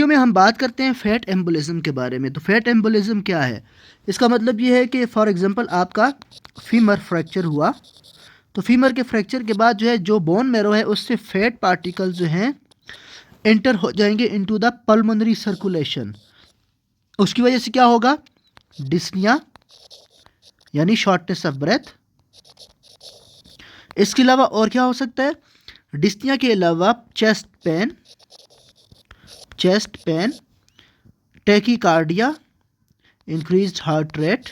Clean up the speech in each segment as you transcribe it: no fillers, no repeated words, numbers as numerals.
Video में हम बात करते हैं फैट एम्बोलिज्म के बारे में। तो फैट एम्बोलिज्म क्या है? इसका मतलब ये है कि फॉर एग्जांपल आपका फीमर फ्रैक्चर हुआ, तो फीमर के फ्रैक्चर के बाद जो है जो बोन मैरो है उससे फैट पार्टिकल जो हैं एंटर हो जाएंगे इनटू द पल्मोनरी सर्कुलेशन। उसकी वजह से क्या होगा? डिस्निया यानी शॉर्टनेस ऑफ ब्रेथ। इसके अलावा और क्या हो सकता है? डिस्निया के अलावा chest pain, tachycardia, increased heart rate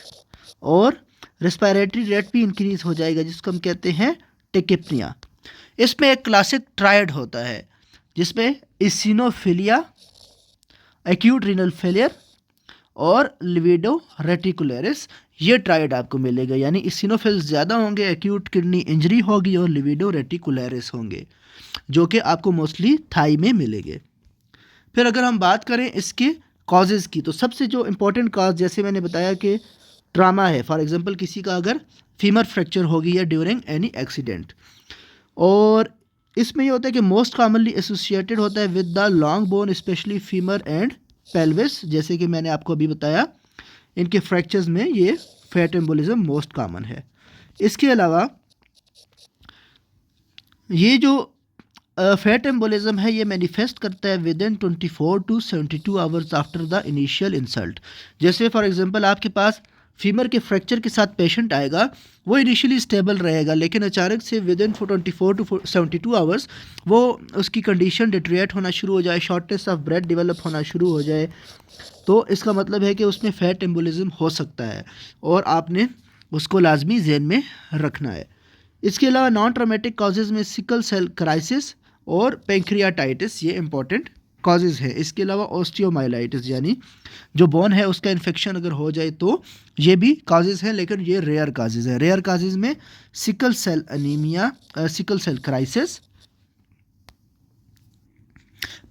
और रेस्पिरेटरी रेट भी इंक्रीज हो जाएगा, जिसको हम कहते हैं टेकिप्निया। इसमें एक क्लासिक ट्रायड होता है जिसमें इसिनोफिलिया, एक्यूट रीनल फेलियर और लिविडो रेटिकुलरिस, ये ट्रायड आपको मिलेगा। यानी इसिनोफिल्स ज़्यादा होंगे, एक्यूट किडनी इंजरी होगी और लिविडो रेटिकुलरिस होंगे, जो कि आपको मोस्टली थाई में मिलेंगे। फिर अगर हम बात करें इसके कॉजेज़ की, तो सबसे जो इम्पोर्टेंट कॉज, जैसे मैंने बताया कि ट्रामा है, फॉर एग्जांपल किसी का अगर फीमर फ्रैक्चर हो गई या ड्यूरिंग एनी एक्सीडेंट, और इसमें ये होता है कि मोस्ट कॉमनली एसोसिएटेड होता है with the long bone, specially femur and pelvis. जैसे कि मैंने आपको अभी बताया, इनके फ्रैक्चर्स में ये फैट एम्बोलिज्म मोस्ट कॉमन है। इसके अलावा ये जो फैट एम्बोलिज्म है ये मैनिफेस्ट करता है within 24 to 72 hours after the initial insult. जैसे फॉर एग्जांपल आपके पास फीमर के फ्रैक्चर के साथ पेशेंट आएगा, वो इनिशियली स्टेबल रहेगा, लेकिन अचानक से विद इन 24 टू 72 आवर्स वो उसकी कंडीशन डिटेरियोरेट होना शुरू हो जाए, शॉर्टनेस ऑफ ब्रेथ डेवलप होना शुरू हो जाए, तो इसका मतलब है कि उसमें फैट एम्बोलिज्म हो सकता है और आपने उसको लाजमी ज़हन में रखना है। इसके अलावा नॉन ट्रामेटिक कॉजेज़ में सिकल सेल क्राइसिस और पेंक्रियाटाइटिस, ये इंपॉर्टेंट कॉजेज़ है। इसके अलावा ऑस्टियोमाइलाइटिस यानी जो बोन है उसका इन्फेक्शन अगर हो जाए तो ये भी कॉजेज़ हैं, लेकिन ये रेयर कॉजेज़ हैं। रेयर कॉजेज़ में sickle cell anaemia, sickle cell crisis,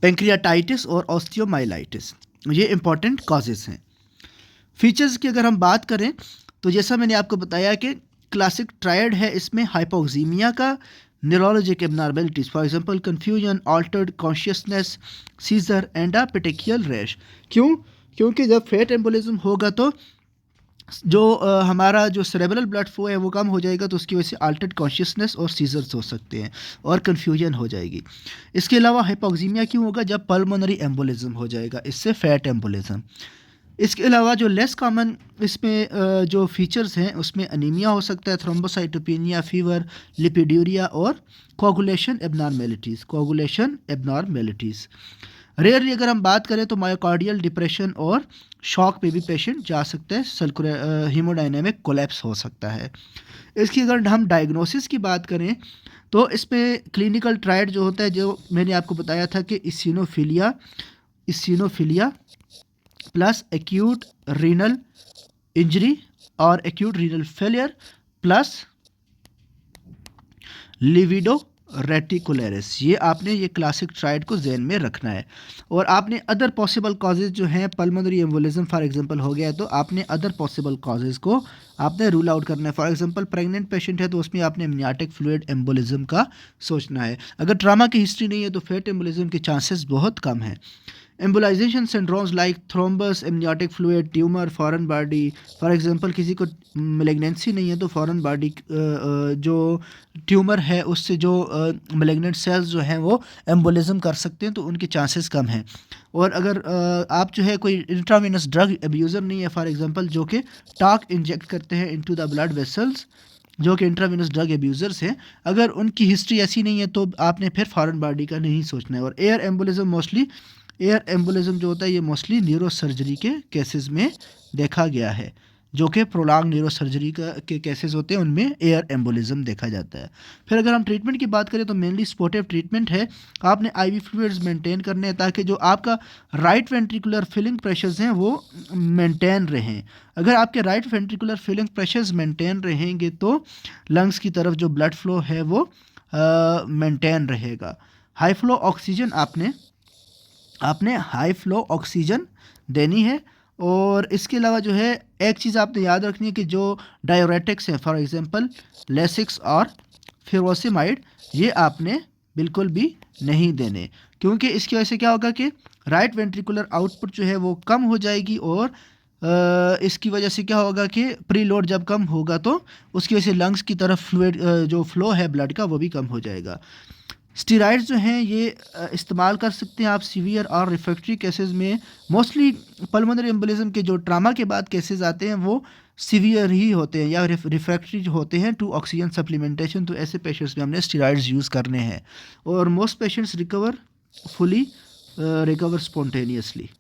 pancreatitis और ऑस्टियोमाइलाइटिस, ये इंपॉर्टेंट कॉजेज़ हैं। फीचर्स की अगर हम बात करें तो जैसा मैंने आपको बताया कि क्लासिक ट्रायड है, इसमें हाइपोक्सीमिया का, neurologic abnormalities for example confusion, altered consciousness, seizure and a petechial rash. क्योंकि जब फैट एम्बोलिज्म होगा तो जो हमारा जो सेरेब्रल ब्लड फ्लो है वो कम हो जाएगा, तो उसकी वजह से अल्टर्ड कॉन्शियसनेस और सीजर्स हो सकते हैं और कन्फ्यूजन हो जाएगी। इसके अलावा हाइपोक्सीमिया क्यों होगा? जब पल्मोनरी एम्बोलिज्म हो जाएगा, इससे फैट एम्बोलिज्म। इसके अलावा जो लेस कॉमन इसमें जो फीचर्स हैं उसमें अनीमिया हो सकता है, थ्रोम्बोसाइटोपेनिया, फीवर, लिपिड्यूरिया और कोगुलेशन एबनॉर्मेलिटीज़। रेयरली अगर हम बात करें तो मायोकार्डियल डिप्रेशन और शॉक पे भी पेशेंट जा सकता है, हीमोडायनेमिक कोलैप्स हो सकता है। इसकी अगर हम डायग्नोसिस की बात करें तो इसमें क्लिनिकल ट्रायड जो होता है, जो मैंने आपको बताया था कि eosinophilia plus acute renal injury और acute renal failure plus livedo reticularis, ये आपने ये क्लासिक ट्रायड को ज़हन में रखना है। और आपने अदर पॉसिबल कॉजेज़ जो हैं, पल्मोनरी एम्बोलिज्म फॉर एग्जांपल हो गया, तो आपने अदर पॉसिबल कॉजेज़ को आपने रूल आउट करना है। फॉर एग्जांपल प्रेग्नेंट पेशेंट है तो उसमें आपने एमनियाटिक फ्लूइड एम्बोलिज्म का सोचना है। अगर ट्रामा की हिस्ट्री नहीं है तो फैट एम्बोलिज्म के चांसेस बहुत कम हैं। Embolisation syndromes like thrombus, amniotic fluid, tumour, foreign body, for example किसी को मेलिग्नेंसी नहीं है तो फॉरेन बॉडी जो ट्यूमर है उससे जो मेलिग्नेंट सेल्स जो हैं वो एम्बोलिज्म कर सकते हैं, तो उनके चांसेस कम हैं। और अगर आप जो है कोई इंट्रावेनस ड्रग एब्यूज़र नहीं है, फॉर एग्जांपल जो कि टाक इंजेक्ट करते हैं इनटू द ब्लड वेसल्स, जो कि इंट्रावेनस ड्रग एब्यूज़र्स हैं, अगर उनकी हिस्ट्री ऐसी नहीं है तो आपने फिर फॉरेन बॉडी का नहीं सोचना है। और एयर एम्बोलिज्म जो होता है ये मोस्टली न्यूरो सर्जरी के केसेस में देखा गया है, जो कि प्रोलॉन्ग न्यूरो सर्जरी के केसेस होते हैं, उनमें एयर एम्बोलिज्म देखा जाता है। फिर अगर हम ट्रीटमेंट की बात करें तो मेनली सपोर्टिव ट्रीटमेंट है। आपने आईवी फ्लूइड्स मेंटेन करने हैं ताकि जो आपका राइट वेंट्रिकुलर फिलिंग प्रेशर्स हैं वो मेंटेन रहें। अगर आपके right ventricular filling pressures maintain रहेंगे तो लंग्स की तरफ जो ब्लड फ्लो है वो मेंटेन रहेगा। हाई फ्लो ऑक्सीजन आपने हाई फ्लो ऑक्सीजन देनी है। और इसके अलावा जो है एक चीज़ आपने याद रखनी है कि जो डायोरेटिक्स हैं, फॉर एग्जांपल लेसिक्स और फिरोसिमाइड, ये आपने बिल्कुल भी नहीं देने, क्योंकि इसकी वजह से क्या होगा कि राइट वेंट्रिकुलर आउटपुट जो है वो कम हो जाएगी और इसकी वजह से क्या होगा कि प्री लोड जब कम होगा तो उसकी वजह से लंग्स की तरफ फ्लूइड जो फ्लो है ब्लड का वो भी कम हो जाएगा। स्टेरॉइड्स जो हैं ये इस्तेमाल कर सकते हैं आप सीवियर और रिफ्रैक्टरी केसेस में। मोस्टली पल्मोनरी एम्बोलिज्म के जो ट्रामा के बाद केसेस आते हैं वो सीवियर ही होते हैं या रिफ्रैक्टरी होते हैं टू ऑक्सीजन सप्लीमेंटेशन। तो ऐसे पेशेंट्स में हमने स्टेरॉइड्स यूज़ करने हैं और most patients recover fully, recover spontaneously.